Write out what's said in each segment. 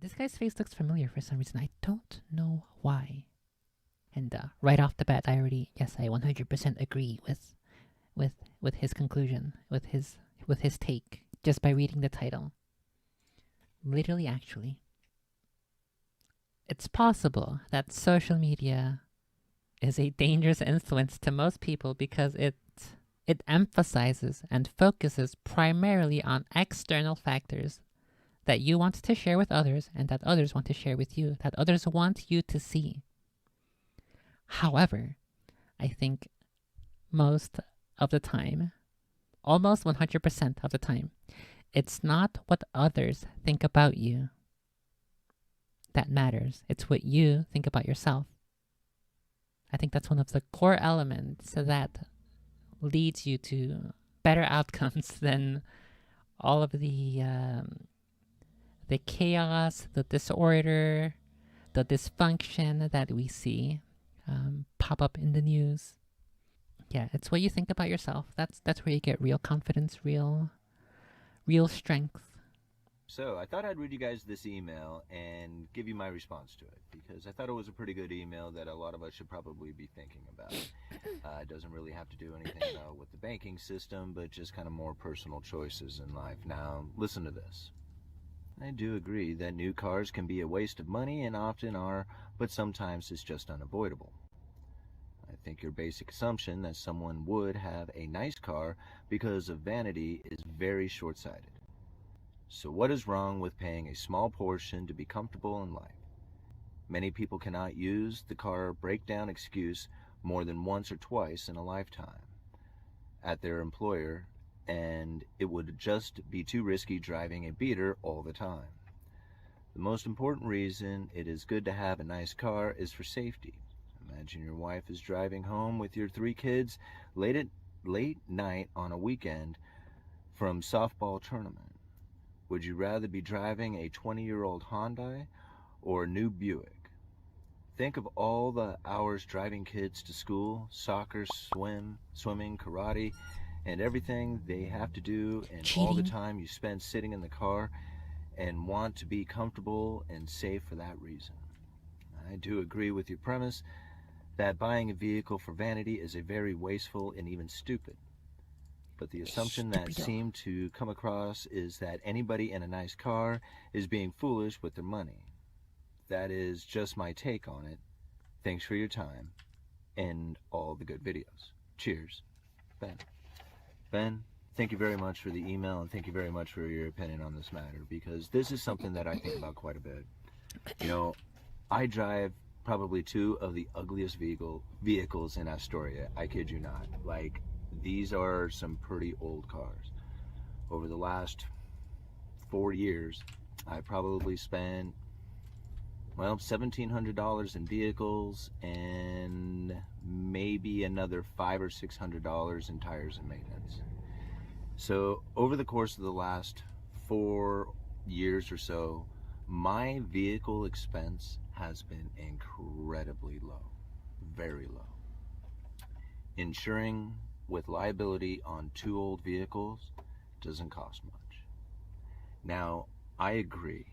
This guy's face looks familiar for some reason. I don't know why. And right off the bat, I 100% agree with his conclusion, with his take, just by reading the title. Literally, actually, it's possible that social media is a dangerous influence to most people because it emphasizes and focuses primarily on external factors that you want to share with others and that others want to share with you, that others want you to see. However, I think most of the time, almost 100% of the time, it's not what others think about you that matters. It's what you think about yourself. I think that's one of the core elements that leads you to better outcomes than all of the chaos, the disorder, the dysfunction that we see pop up in the news. Yeah, it's what you think about yourself. That's where you get real confidence, real strength. So I thought I'd read you guys this email and give you my response to it, because I thought it was a pretty good email that a lot of us should probably be thinking about. It doesn't really have to do anything about with the banking system, but just kind of more personal choices in life. Now, listen to this. I do agree that new cars can be a waste of money and often are, but sometimes it's just unavoidable. I think your basic assumption that someone would have a nice car because of vanity is very short-sighted. So what is wrong with paying a small portion to be comfortable in life? Many people cannot use the car breakdown excuse more than once or twice in a lifetime at their employer, and it would just be too risky driving a beater all the time. The most important reason it is good to have a nice car is for safety. Imagine your wife is driving home with your 3 kids late night on a weekend from softball tournament. Would you rather be driving a 20-year-old Hyundai or a new Buick? Think of all the hours driving kids to school, soccer, swimming, karate, and everything they have to do, and all the Cheating. time you spend sitting in the car and want to be comfortable and safe for that reason. I do agree with your premise that buying a vehicle for vanity is a very wasteful and even stupid. But the assumption that Stupido. seemed to come across is that anybody in a nice car is being foolish with their money. That is just my take on it. Thanks for your time and all the good videos. Cheers, Ben. Ben, thank you very much for the email, and thank you very much for your opinion on this matter, because this is something that I think about quite a bit. You know, I drive probably 2 of the ugliest vehicles in Astoria. I kid you not. Like, these are some pretty old cars. Over the last 4 years, I probably spent, well, $1,700 in vehicles and maybe another $500 or $600 in tires and maintenance. So over the course of the last 4 years or so, my vehicle expense has been incredibly low, very low. Insuring with liability on 2 old vehicles doesn't cost much. Now, I agree.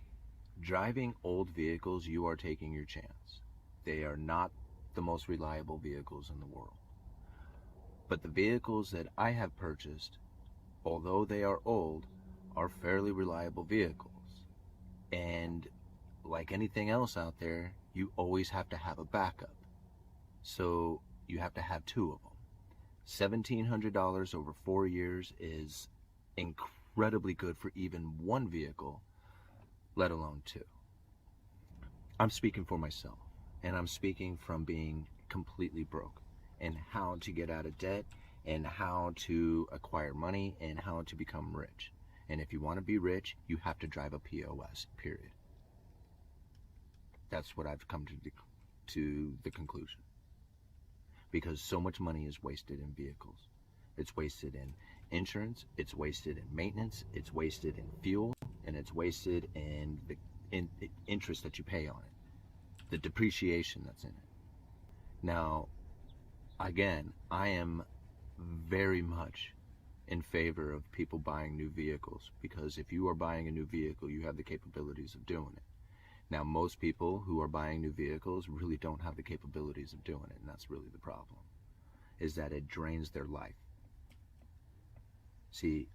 Driving old vehicles, you are taking your chance. They are not the most reliable vehicles in the world. But the vehicles that I have purchased, although they are old, are fairly reliable vehicles. And like anything else out there, you always have to have a backup. So you have to have 2 of them. $1,700 over 4 years is incredibly good for even one vehicle, let alone 2. I'm speaking for myself, and I'm speaking from being completely broke, and how to get out of debt, and how to acquire money, and how to become rich. And if you want to be rich, you have to drive a POS, period. That's what I've come to the conclusion. Because so much money is wasted in vehicles. It's wasted in insurance, it's wasted in maintenance, it's wasted in fuel, and it's wasted in the interest that you pay on it, the depreciation that's in it. Now, again, I am very much in favor of people buying new vehicles, because if you are buying a new vehicle, you have the capabilities of doing it. Now, most people who are buying new vehicles really don't have the capabilities of doing it, and that's really the problem, is that it drains their life. See,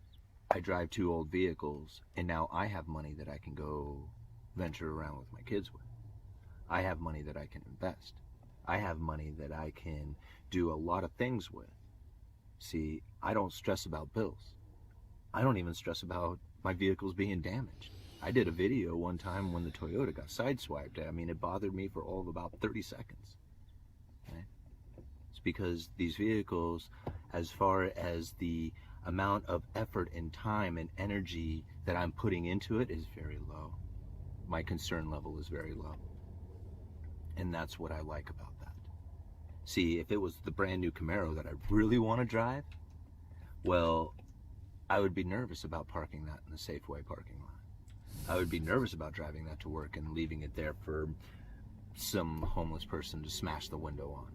I drive 2 old vehicles, and now I have money that I can go venture around with my kids with. I have money that I can invest. I have money that I can do a lot of things with. See, I don't stress about bills. I don't even stress about my vehicles being damaged. I did a video one time when the Toyota got sideswiped. I mean, it bothered me for all of about 30 seconds. Right? It's because these vehicles, as far as the amount of effort and time and energy that I'm putting into it, is very low. My concern level is very low. And that's what I like about that. See, if it was the brand new Camaro that I really want to drive, well, I would be nervous about parking that in the Safeway parking lot. I would be nervous about driving that to work and leaving it there for some homeless person to smash the window on.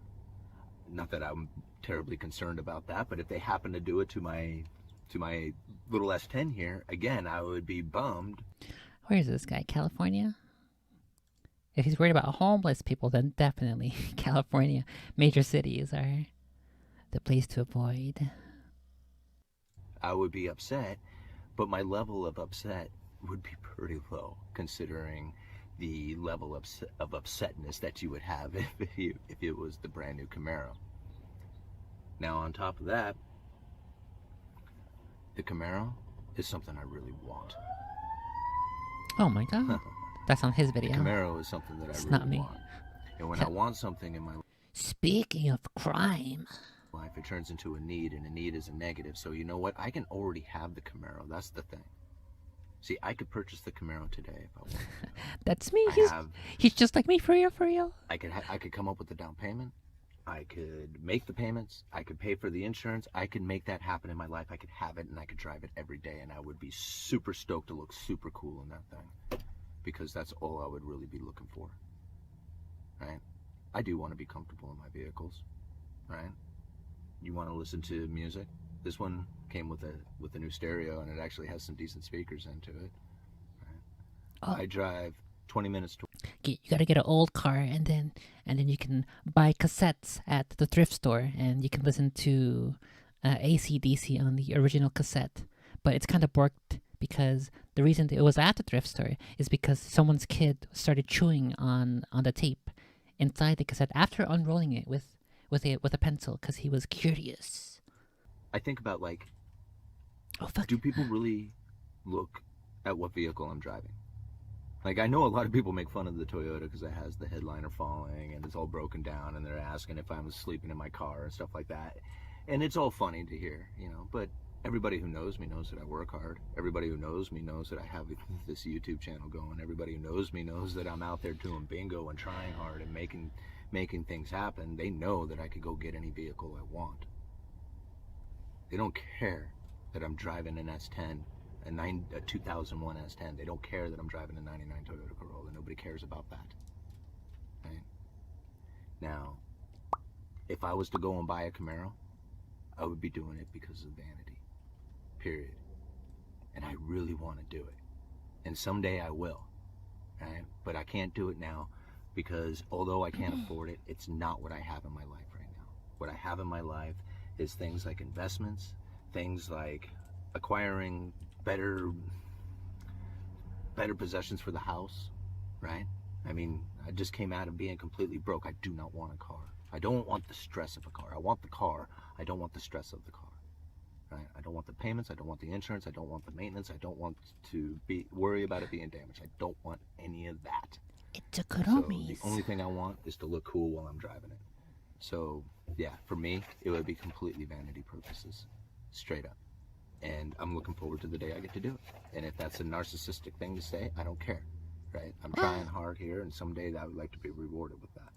Not that I'm terribly concerned about that, but if they happen to do it to my little S10 here, again, I would be bummed. Where is this guy? California? If he's worried about homeless people, then definitely California. Major cities are the place to avoid. I would be upset, but my level of upset would be pretty low, considering the level of upsetness that you would have if it was the brand new Camaro. Now, on top of that, the Camaro is something I really want. Oh my god. That's on his video. The Camaro is something that It's I really not me. want. And when I want something in my Speaking of crime, life, it turns into a need, and a need is a negative. So you know what? I can already have the Camaro. That's the thing. See, I could purchase the Camaro today if I wanted. that's me. He's just like me, for real, for real. I could come up with the down payment. I could make the payments. I could pay for the insurance. I could make that happen in my life. I could have it, and I could drive it every day, and I would be super stoked to look super cool in that thing, because that's all I would really be looking for. Right? I do want to be comfortable in my vehicles. Right? You want to listen to music? This one came with a new stereo, and it actually has some decent speakers into it. Right? Oh. I drive 20 minutes to. You gotta get an old car, and then you can buy cassettes at the thrift store, and you can listen to AC/DC on the original cassette. But it's kind of borked, because the reason it was at the thrift store is because someone's kid started chewing on the tape inside the cassette after unrolling it with a pencil, because he was curious. I think about, like, Oh fuck! do people really look at what vehicle I'm driving? Like, I know a lot of people make fun of the Toyota because it has the headliner falling and it's all broken down, and they're asking if I was sleeping in my car and stuff like that. And it's all funny to hear, you know, but everybody who knows me knows that I work hard. Everybody who knows me knows that I have this YouTube channel going. Everybody who knows me knows that I'm out there doing bingo and trying hard and making things happen. They know that I could go get any vehicle I want. They don't care that I'm driving an S10, a 2001 S10. They don't care that I'm driving a 99 Toyota Corolla. Nobody cares about that. Right? Now, if I was to go and buy a Camaro, I would be doing it because of vanity. Period. And I really want to do it. And someday I will. Right? But I can't do it now, because although I can't afford it, it's not what I have in my life right now. What I have in my life is things like investments, things like acquiring better possessions for the house, right? I mean, I just came out of being completely broke. I do not want a car. I don't want the stress of a car. I want the car. I don't want the stress of the car, right? I don't want the payments. I don't want the insurance. I don't want the maintenance. I don't want to worry about it being damaged. I don't want any of that. It's a good So the only thing I want is to look cool while I'm driving it. So yeah, for me, it would be completely vanity purposes, straight up. And I'm looking forward to the day I get to do it. And if that's a narcissistic thing to say, I don't care, right? I'm trying hard here, and someday I would like to be rewarded with that.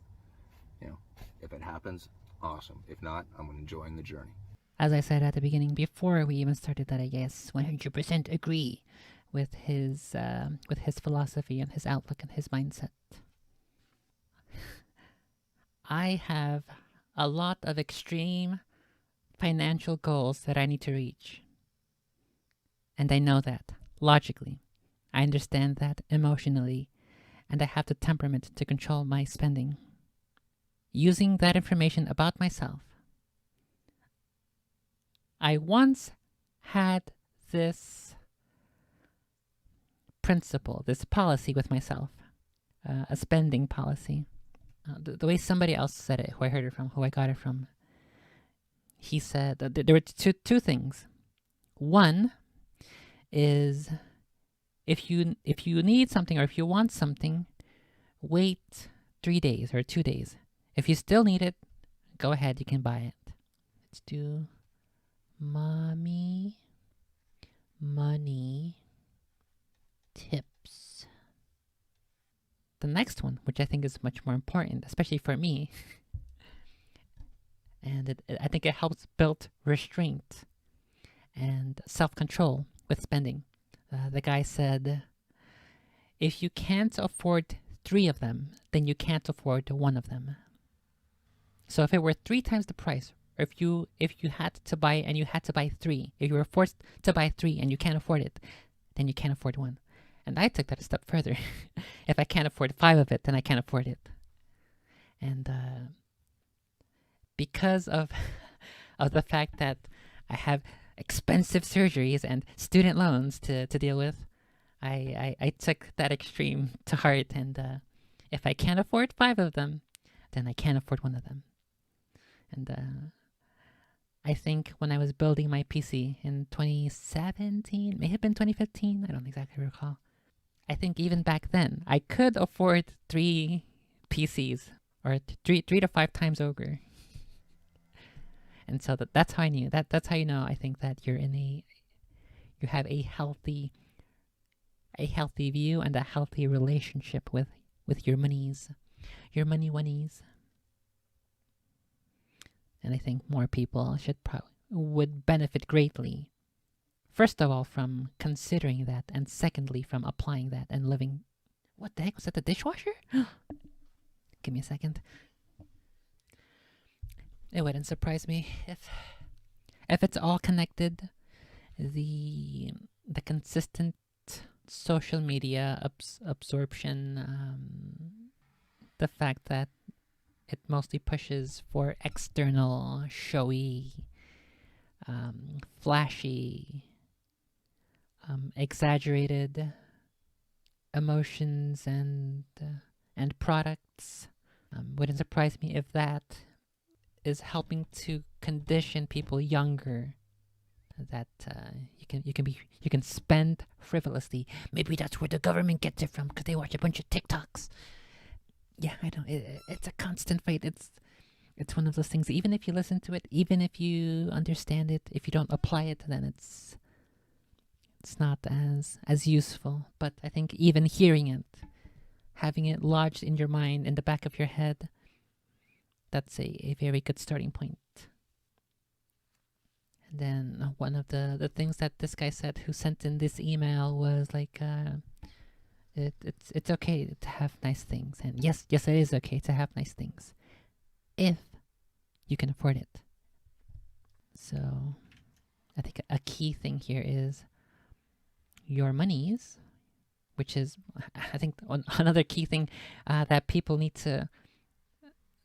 You know, if it happens, awesome. If not, I'm enjoying the journey. As I said at the beginning, before we even started, that I guess 100% agree with his philosophy and his outlook and his mindset. I have a lot of extreme financial goals that I need to reach. And I know that logically. I understand that emotionally. and I have the temperament to control my spending. Using that information about myself, I once had this principle, this policy with myself, a spending policy. The way somebody else said it, who I heard it from, who I got it from, he said that there were two things. One is if you need something or if you want something, wait 3 days or 2 days. If you still need it, go ahead, you can buy it. Let's do mommy money tips. The next one, which I think is much more important, especially for me, and I think it helps build restraint and self-control with spending. The guy said, if you can't afford 3 of them, then you can't afford 1 of them. So if it were 3 times the price, or if you had to buy and you had to buy 3, if you were forced to buy 3 and you can't afford it, then you can't afford 1. And I took that a step further. If I can't afford 5 of it, then I can't afford it. And because of the fact that I have expensive surgeries and student loans to deal with, I took that extreme to heart. And if I can't afford 5 of them, then I can't afford 1 of them. And I think when I was building my PC in 2017, may have been 2015, I don't exactly recall. I think even back then, I could afford 3 PCs, or 3 to 5 times over. And so that's how I knew. That's how you know, I think, that you have a healthy view and a healthy relationship with your monies, your money-wanies. And I think more people would benefit greatly. First of all, from considering that, and secondly, from applying that and living. What the heck was that? The dishwasher? Give me a second. It wouldn't surprise me if it's all connected. The consistent social media absorption, the fact that it mostly pushes for external, showy, flashy, exaggerated emotions and products. Wouldn't surprise me if that is helping to condition people younger, that you can spend frivolously. Maybe that's where the government gets it from, because they watch a bunch of TikToks. Yeah, I know. It's a constant fight. It's one of those things. Even if you listen to it, even if you understand it, if you don't apply it, then it's not as useful. But I think even hearing it, having it lodged in your mind, in the back of your head, that's a very good starting point. And then one of the things that this guy said, who sent in this email, was like, it's okay to have nice things. And yes, it is okay to have nice things if you can afford it. So I think a key thing here is your monies, which is, I think, another key thing that people need to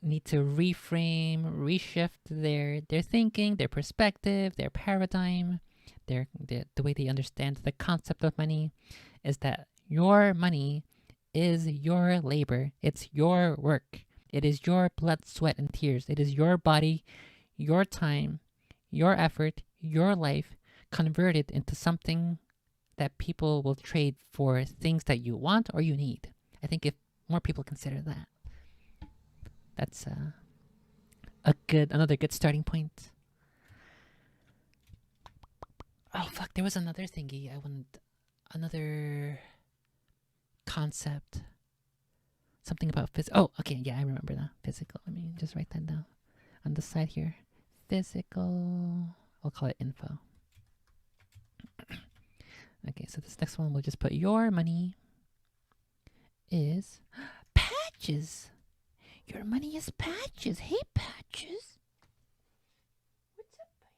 reframe, reshift their thinking, their perspective, their paradigm, the way they understand the concept of money, is that your money is your labor. It's your work. It is your blood, sweat, and tears. It is your body, your time, your effort, your life converted into something that people will trade for things that you want or you need. I think if more people consider that, that's another good starting point. Oh fuck! There was another thingy I wanted, another concept. Something about physical. Oh, okay, yeah, I remember now. Physical. Let me just write that down on the side here. Physical. I'll call it info. Okay, so this next one we'll just put your money is patches. Your money is patches. Hey, patches. What's up, buddy?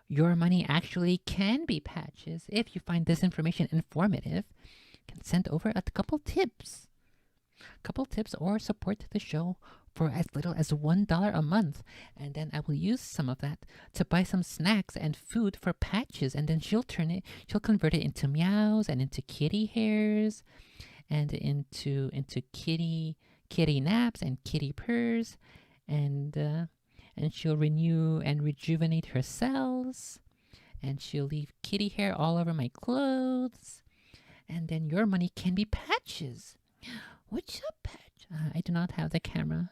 Your money actually can be patches if you find this information informative. can send over a couple tips or support the show for as little as $1 a month, and then I will use some of that to buy some snacks and food for Patches, and then she'll convert it into meows and into kitty hairs and into kitty naps and kitty purrs, and she'll renew and rejuvenate her cells, and she'll leave kitty hair all over my clothes, and then your money can be Patches. What's up, Patch? I do not have the camera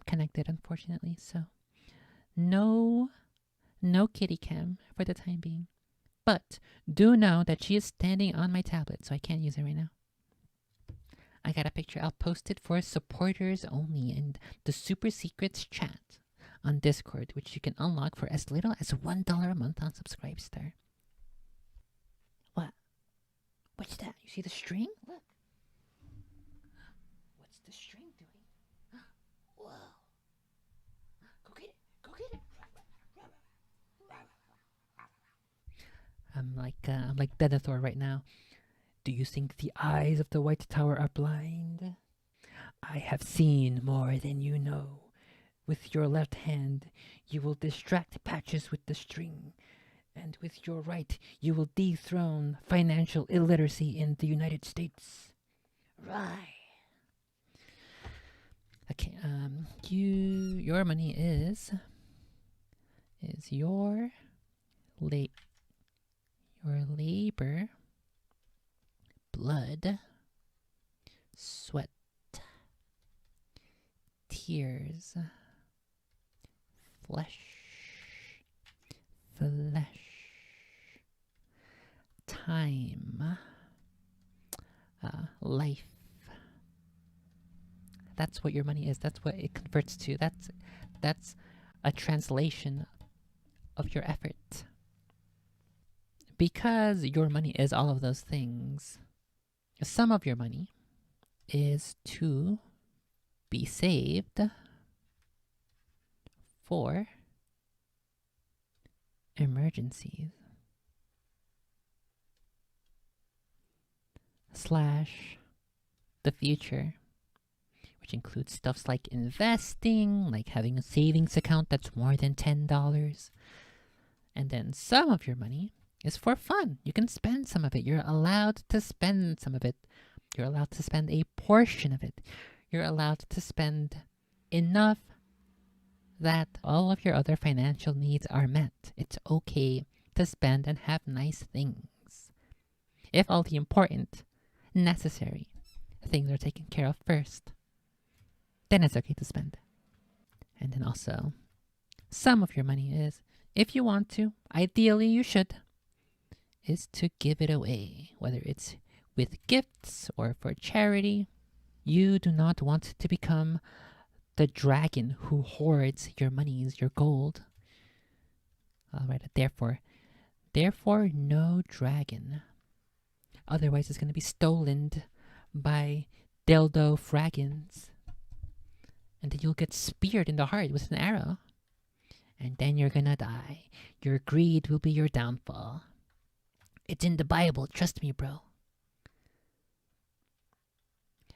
connected, unfortunately, so no kitty cam for the time being. But do know that she is standing on my tablet, so I can't use it right now. I got a picture. I'll post it for supporters only in the Super Secrets chat on Discord, which you can unlock for as little as $1 a month on Subscribestar. What? What's that? You see the string? Look. What's the string doing? Whoa. Go get it. Go get it. I'm like Denethor right now. Do you think the eyes of the White Tower are blind? I have seen more than you know. With your left hand, you will distract Patches with the string, and with your right, you will dethrone financial illiteracy in the United States. Right. Okay. Your money is your labor, blood, sweat, tears, flesh, time, life. That's what your money is. That's what it converts to. That's a translation of your effort. Because your money is all of those things, some of your money is to be saved for emergencies / the future, which includes stuffs like investing, like having a savings account that's more than $10. And then some of your money is for fun. You can spend some of it. You're allowed to spend some of it. You're allowed to spend a portion of it. You're allowed to spend enough that all of your other financial needs are met. It's okay to spend and have nice things, if all the important, necessary things are taken care of first. Then it's okay to spend. And then also, some of your money is, if you want to, ideally you should, is to give it away, whether it's with gifts or for charity. You do not want to become the dragon who hoards your monies, your gold. I'll write it therefore, no dragon. Otherwise it's going to be stolen by dildo fragons, and then you'll get speared in the heart with an arrow, and then you're gonna die. Your greed will be your downfall. It's in the Bible, trust me, bro.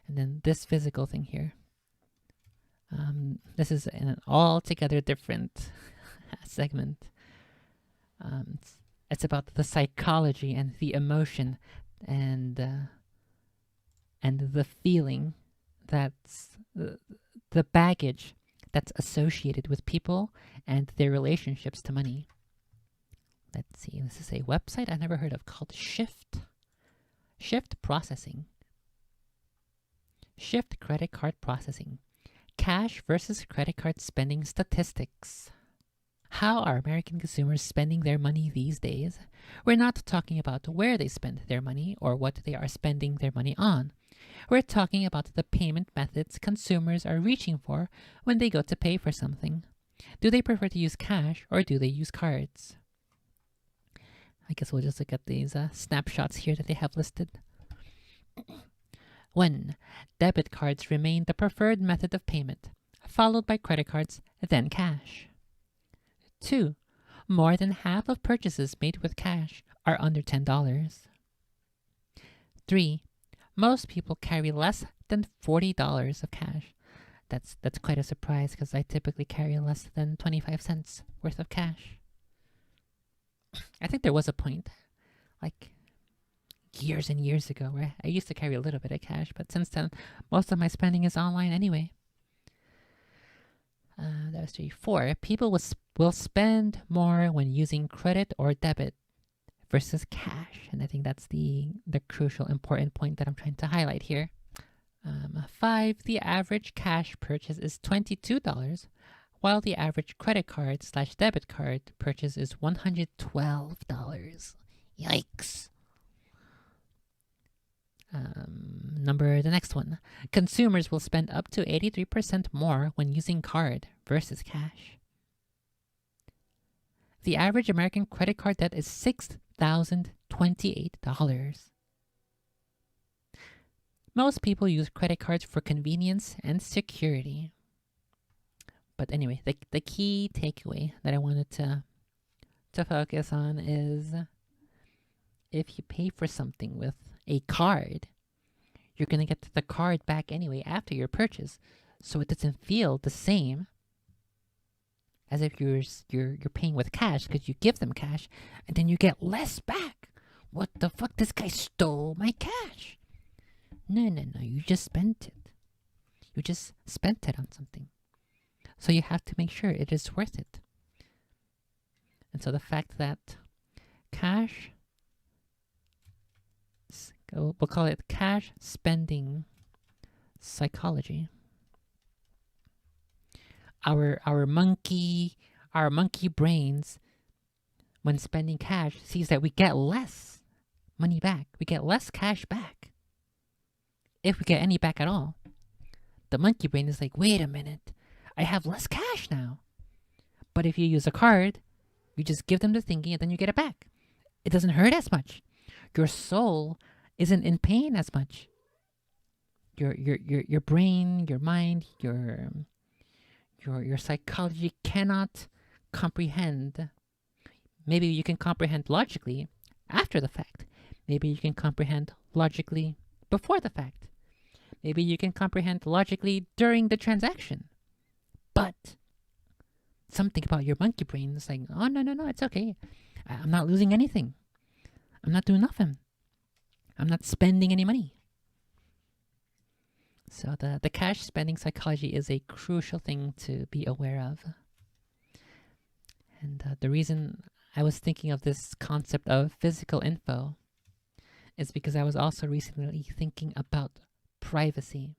And then this physical thing here. This is in an altogether different segment. It's about the psychology and the emotion and the feeling that's the baggage that's associated with people and their relationships to money. Let's see, this is a website I never heard of called Shift Processing. Shift Credit Card Processing. Cash versus credit card spending statistics. How are American consumers spending their money these days? We're not talking about where they spend their money or what they are spending their money on. We're talking about the payment methods consumers are reaching for when they go to pay for something. Do they prefer to use cash or do they use cards? I guess we'll just look at these snapshots here that they have listed. 1. Debit cards remain the preferred method of payment, followed by credit cards, then cash. 2. More than half of purchases made with cash are under $10. 3. Most people carry less than $40 of cash. That's quite a surprise because I typically carry less than 25 cents worth of cash. I think there was a point, like years and years ago, where I used to carry a little bit of cash, but since then, most of my spending is online anyway. That was 3. 4. People will spend more when using credit or debit versus cash, and I think that's the crucial, important point that I'm trying to highlight here. 5. The average cash purchase is $22, while the average credit card / debit card purchase is $112. Yikes. The next one. Consumers will spend up to 83% more when using card versus cash. The average American credit card debt is $6,028. Most people use credit cards for convenience and security. But anyway, the key takeaway that I wanted to focus on is if you pay for something with a card, you're going to get the card back anyway after your purchase, so it doesn't feel the same as if you're paying with cash, because you give them cash and then you get less back. What the fuck? This guy stole my cash. No, you just spent it. You just spent it on something. So you have to make sure it is worth it. And so the fact that cash, we'll call it cash spending psychology. Our monkey brains, when spending cash, sees that we get less money back. We get less cash back, if we get any back at all. The monkey brain is like, wait a minute, I have less cash now. But if you use a card, you just give them the thingy and then you get it back. It doesn't hurt as much. Your soul isn't in pain as much. Your brain, your mind, your psychology cannot comprehend. Maybe you can comprehend logically after the fact. Maybe you can comprehend logically before the fact. Maybe you can comprehend logically during the transaction. But something about your monkey brain is like, oh, no, it's okay. I'm not losing anything. I'm not doing nothing. I'm not spending any money. So the cash spending psychology is a crucial thing to be aware of. And the reason I was thinking of this concept of physical info is because I was also recently thinking about privacy.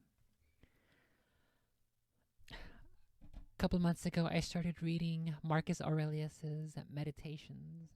A couple months ago, I started reading Marcus Aurelius's Meditations.